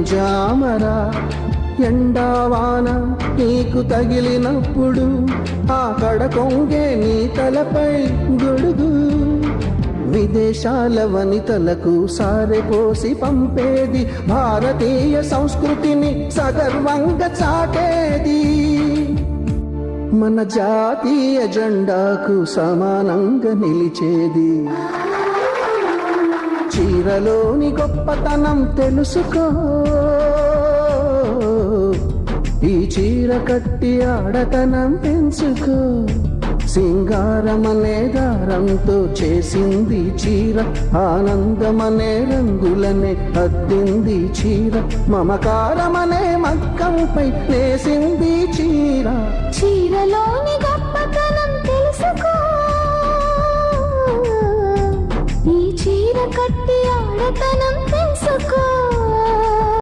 జామరా ఎండావాన నీకు తగిలినప్పుడు ఆ కడకొంగే నీ తలపై గొడుగు విదేశాల వనితలకు సారెపోసి పంపేది భారతీయ సంస్కృతిని సగర్వంగా చాటేది మన జాతీయ జెండాకు సమానంగా నిలిచేది చీరలోని గొప్పతనం తెలుసుకో ఈ చీర కట్టి ఆడతనం పెంచుకో సింగారమనే దారంతో చేసింది చీర ఆనందమనే రంగులనే అద్దింది చీర మమకారమనే మగ్గంపై నేసింది చీర చీరలోని గొప్పతనం తెలుసుకో ఈ చీర కట్టి ఆడతనం పెంచుకో